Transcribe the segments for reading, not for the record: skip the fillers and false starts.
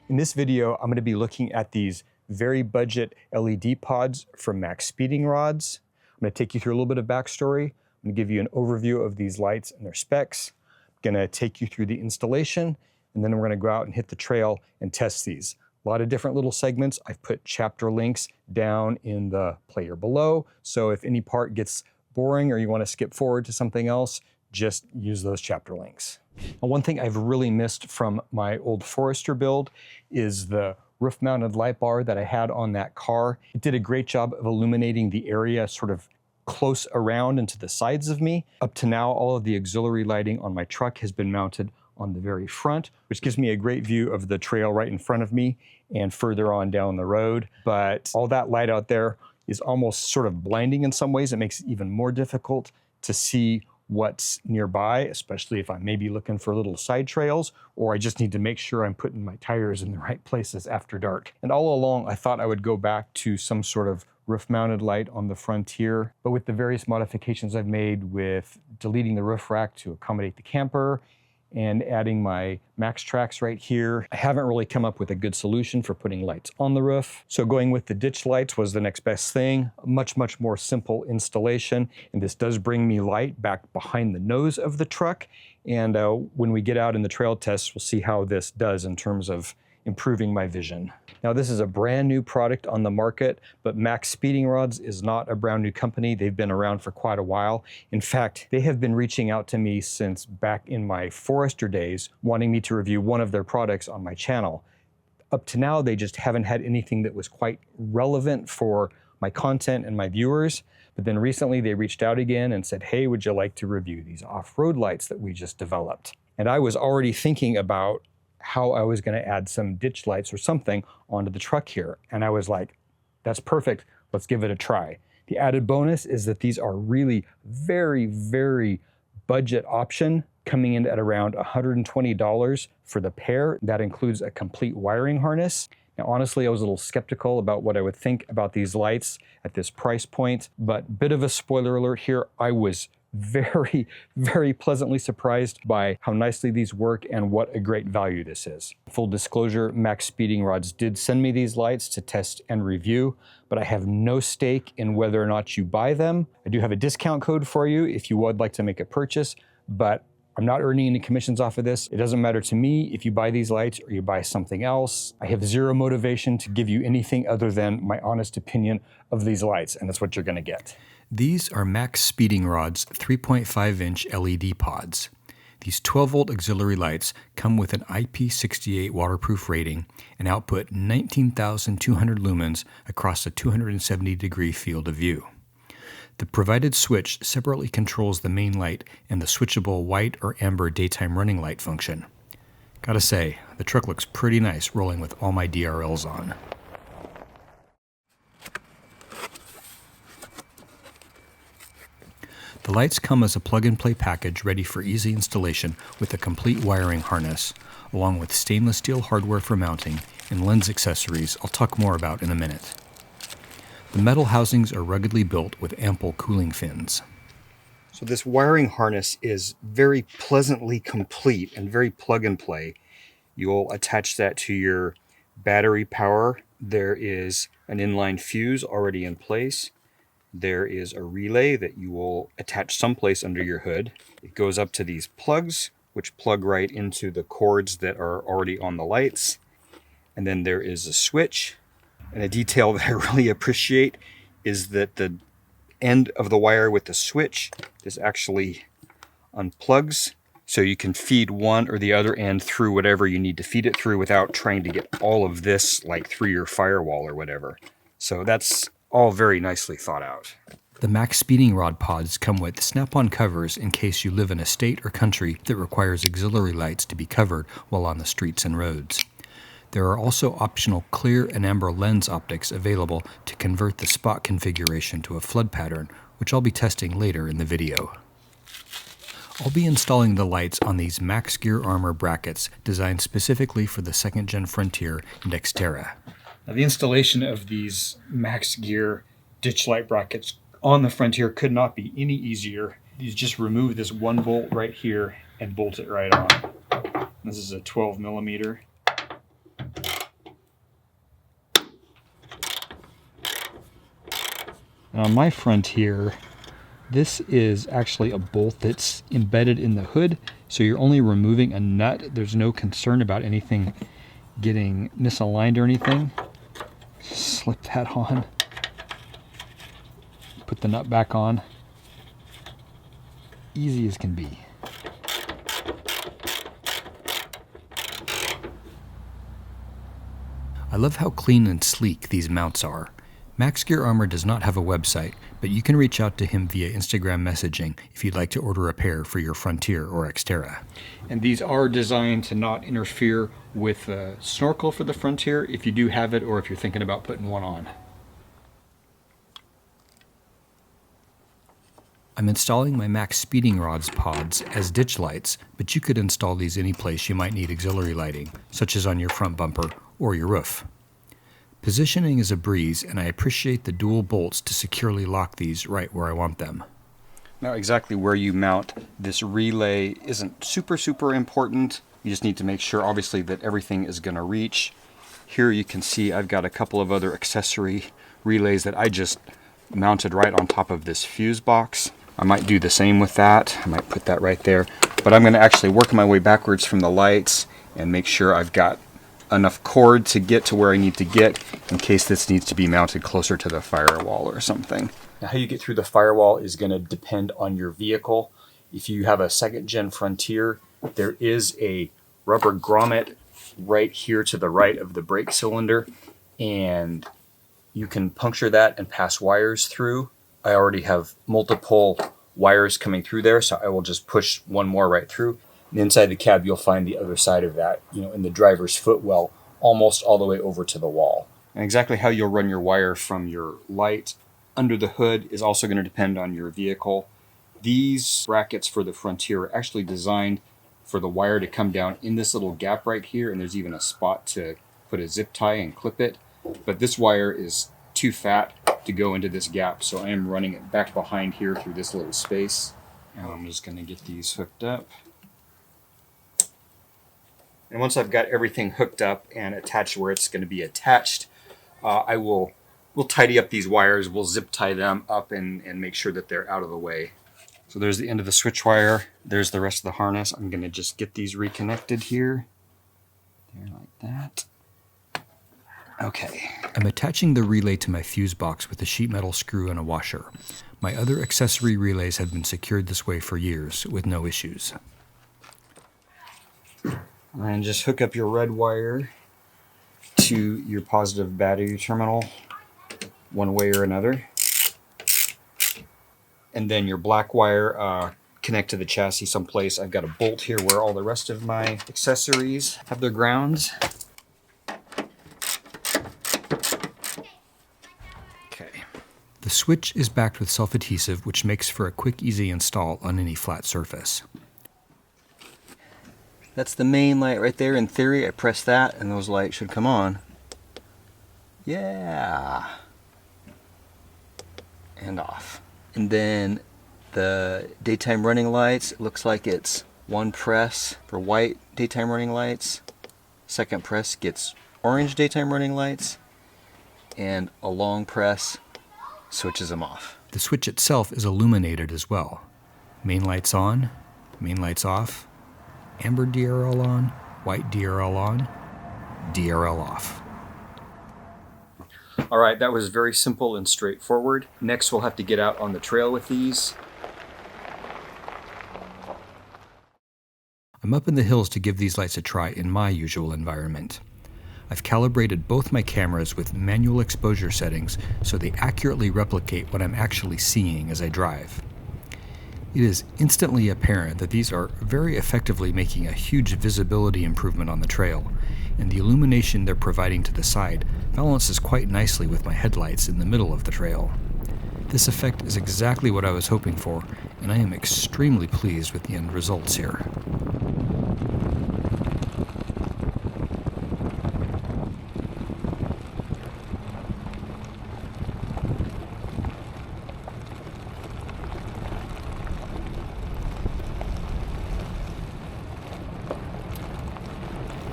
In this video, I'm going to be looking at these very budget LED pods from Maxpeedingrods. I'm going to take you through a little bit of backstory. I'm going to give you an overview of these lights and their specs. I'm going to take you through the installation, and then we're going to go out and hit the trail and test these. A lot of different little segments. I've put chapter links down in the player below, so if any part gets boring or you want to skip forward to something else, just use those chapter links. Now, one thing I've really missed from my old Forester build is the roof-mounted light bar that I had on that car. It did a great job of illuminating the area sort of close around and to the sides of me. Up to now, all of the auxiliary lighting on my truck has been mounted on the very front, which gives me a great view of the trail right in front of me and further on down the road. But all that light out there is almost sort of blinding in some ways. It makes it even more difficult to see what's nearby, especially if I'm maybe looking for little side trails, or I just need to make sure I'm putting my tires in the right places after dark. And all along, I thought I would go back to some sort of roof-mounted light on the Frontier, but with the various modifications I've made with deleting the roof rack to accommodate the camper and adding my Max tracks right here, I haven't really come up with a good solution for putting lights on the roof. So going with the ditch lights was the next best thing. A much more simple installation. And this does bring me light back behind the nose of the truck. And when we get out in the trail tests, we'll see how this does in terms of improving my vision. Now, this is a brand new product on the market, but Maxpeedingrods is not a brand new company. They've been around for quite a while. In fact, they have been reaching out to me since back in my Forester days, wanting me to review one of their products on my channel. Up to now, they just haven't had anything that was quite relevant for my content and my viewers. But then recently they reached out again and said, hey, would you like to review these off-road lights that we just developed? And I was already thinking about how I was going to add some ditch lights or something onto the truck here. And I was like, that's perfect. Let's give it a try. The added bonus is that these are really very budget option, coming in at around $120 for the pair. That includes a complete wiring harness. Now, honestly, I was a little skeptical about what I would think about these lights at this price point, but bit of a spoiler alert here, I was very pleasantly surprised by how nicely these work and what a great value this is. Full disclosure, Maxpeedingrods did send me these lights to test and review, but I have no stake in whether or not you buy them. I do have a discount code for you if you would like to make a purchase, but I'm not earning any commissions off of this. It doesn't matter to me if you buy these lights or you buy something else. I have zero motivation to give you anything other than my honest opinion of these lights, and that's what you're gonna get. These are Maxpeedingrods 3.5-inch LED pods. These 12-volt auxiliary lights come with an IP68 waterproof rating and output 19,200 lumens across a 270-degree field of view. The provided switch separately controls the main light and the switchable white or amber daytime running light function. Gotta say, the truck looks pretty nice rolling with all my DRLs on. The lights come as a plug-and-play package ready for easy installation with a complete wiring harness, along with stainless steel hardware for mounting and lens accessories I'll talk more about in a minute. The metal housings are ruggedly built with ample cooling fins. So this wiring harness is very pleasantly complete and very plug-and-play. You'll attach that to your battery power. There is an inline fuse already in place. There is a relay that you will attach someplace under your hood. It goes up to these plugs, which plug right into the cords that are already on the lights. And then there is a switch. And a detail that I really appreciate is that the end of the wire with the switch is actually unplugs. So you can feed one or the other end through whatever you need to feed it through without trying to get all of this like through your firewall or whatever. So that's all very nicely thought out. The Maxpeedingrod pods come with snap-on covers in case you live in a state or country that requires auxiliary lights to be covered while on the streets and roads. There are also optional clear and amber lens optics available to convert the spot configuration to a flood pattern, which I'll be testing later in the video. I'll be installing the lights on these Maxgear Armor brackets designed specifically for the 2nd Gen Frontier and Xterra. Now, the installation of these Maxgear ditch light brackets on the Frontier could not be any easier. You just remove this one bolt right here and bolt it right on. This is a 12 millimeter. And on my Frontier, this is actually a bolt that's embedded in the hood, so you're only removing a nut. There's no concern about anything getting misaligned or anything. Slip that on. Put the nut back on. Easy as can be. I love how clean and sleek these mounts are. Maxgear Armor does not have a website, but you can reach out to him via Instagram messaging if you'd like to order a pair for your Frontier or Xterra. And these are designed to not interfere with a snorkel for the Frontier if you do have it or if you're thinking about putting one on. I'm installing my Maxpeedingrods pods as ditch lights, but you could install these any place you might need auxiliary lighting, such as on your front bumper or your roof. Positioning is a breeze, and I appreciate the dual bolts to securely lock these right where I want them. Now, exactly where you mount this relay isn't super important. You just need to make sure, obviously, that everything is going to reach. Here you can see I've got a couple of other accessory relays that I just mounted right on top of this fuse box. I might do the same with that. I might put that right there. But I'm going to actually work my way backwards from the lights and make sure I've got enough cord to get to where I need to get in case this needs to be mounted closer to the firewall or something. Now, how you get through the firewall is going to depend on your vehicle. If you have a second-gen Frontier, there is a rubber grommet right here to the right of the brake cylinder, and you can puncture that and pass wires through. I already have multiple wires coming through there, so I will just push one more right through. And inside the cab, you'll find the other side of that, in the driver's footwell, almost all the way over to the wall. And exactly how you'll run your wire from your light under the hood is also going to depend on your vehicle. These brackets for the Frontier are actually designed for the wire to come down in this little gap right here, and there's even a spot to put a zip tie and clip it. But this wire is too fat to go into this gap, so I am running it back behind here through this little space. And I'm just going to get these hooked up. And once I've got everything hooked up and attached where it's going to be attached, we'll tidy up these wires. We'll zip tie them up and make sure that they're out of the way. So there's the end of the switch wire. There's the rest of the harness. I'm going to just get these reconnected here. There, like that. Okay. I'm attaching the relay to my fuse box with a sheet metal screw and a washer. My other accessory relays have been secured this way for years with no issues. And just hook up your red wire to your positive battery terminal one way or another. And then your black wire connect to the chassis someplace. I've got a bolt here where all the rest of my accessories have their grounds. Okay. The switch is backed with self-adhesive, which makes for a quick, easy install on any flat surface. That's the main light right there. In theory, I press that and those lights should come on. Yeah. And off. And then the daytime running lights, it looks like it's one press for white daytime running lights. Second press gets orange daytime running lights. And a long press switches them off. The switch itself is illuminated as well. Main lights on, main lights off. Amber DRL on, white DRL on, DRL off. All right, that was very simple and straightforward. Next, we'll have to get out on the trail with these. I'm up in the hills to give these lights a try in my usual environment. I've calibrated both my cameras with manual exposure settings so they accurately replicate what I'm actually seeing as I drive. It is instantly apparent that these are very effectively making a huge visibility improvement on the trail, and the illumination they're providing to the side balances quite nicely with my headlights in the middle of the trail. This effect is exactly what I was hoping for, and I am extremely pleased with the end results here.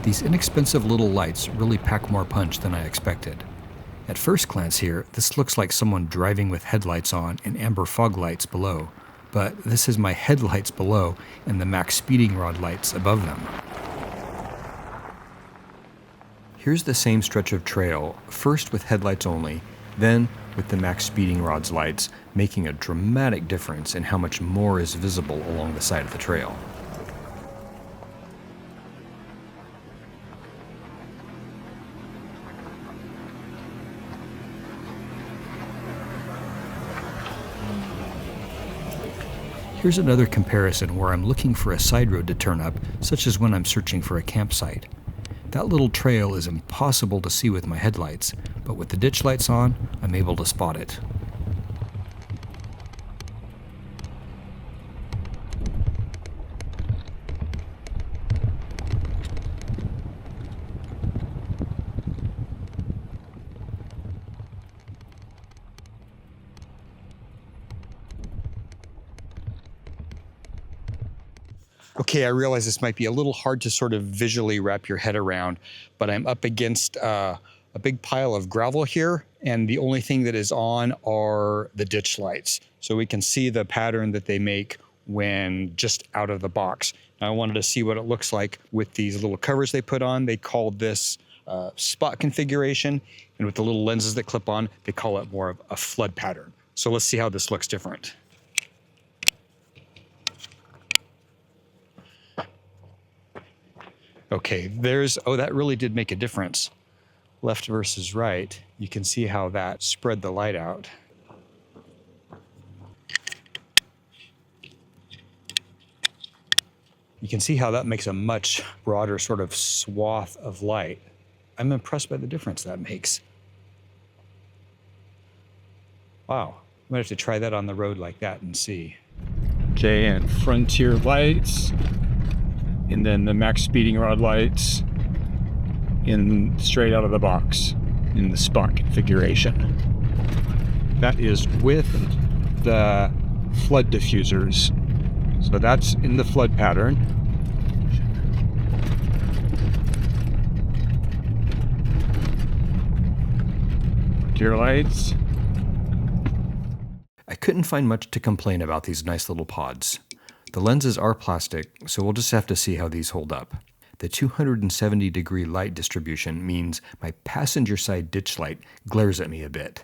These inexpensive little lights really pack more punch than I expected. At first glance here, this looks like someone driving with headlights on and amber fog lights below, but this is my headlights below and the Maxpeedingrod lights above them. Here's the same stretch of trail, first with headlights only, then with the Maxpeedingrod's lights, making a dramatic difference in how much more is visible along the side of the trail. Here's another comparison where I'm looking for a side road to turn up, such as when I'm searching for a campsite. That little trail is impossible to see with my headlights, but with the ditch lights on, I'm able to spot it. Okay, I realize this might be a little hard to sort of visually wrap your head around, but I'm up against a big pile of gravel here, and the only thing that is on are the ditch lights. So we can see the pattern that they make when just out of the box. Now, I wanted to see what it looks like with these little covers they put on. They called this spot configuration, and with the little lenses that clip on, they call it more of a flood pattern. So let's see how this looks different. Okay, oh, that really did make a difference. Left versus right. You can see how that spread the light out. You can see how that makes a much broader sort of swath of light. I'm impressed by the difference that makes. Wow, I might have to try that on the road like that and see. Okay, and Frontier lights. And then the Maxpeedingrod lights in straight out of the box in the spot configuration. That is with the flood diffusers. So that's in the flood pattern. Deer lights. I couldn't find much to complain about these nice little pods. The lenses are plastic, so we'll just have to see how these hold up. The 270-degree light distribution means my passenger side ditch light glares at me a bit.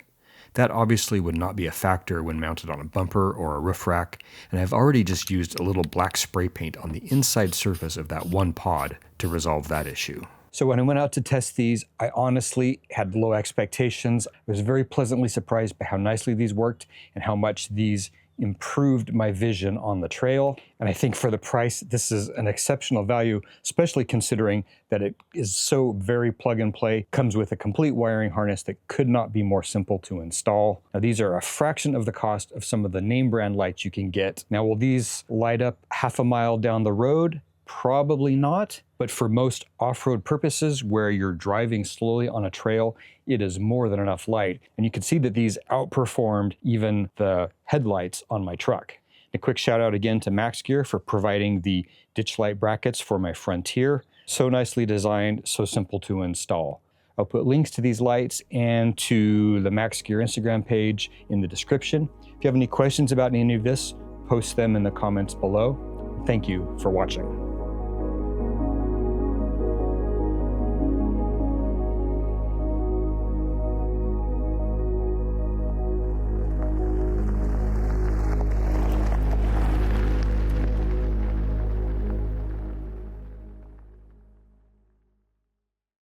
That obviously would not be a factor when mounted on a bumper or a roof rack, and I've already just used a little black spray paint on the inside surface of that one pod to resolve that issue. So when I went out to test these, I honestly had low expectations. I was very pleasantly surprised by how nicely these worked and how much these improved my vision on the trail. And I think for the price, this is an exceptional value, especially considering that it is so very plug and play, comes with a complete wiring harness that could not be more simple to install. Now, these are a fraction of the cost of some of the name brand lights you can get. Now, will these light up half a mile down the road? Probably not, but for most off-road purposes where you're driving slowly on a trail, it is more than enough light. And you can see that these outperformed even the headlights on my truck. A quick shout out again to Maxgear for providing the ditch light brackets for my Frontier. So nicely designed, so simple to install. I'll put links to these lights and to the Maxgear Instagram page in the description. If you have any questions about any of this, post them in the comments below. Thank you for watching.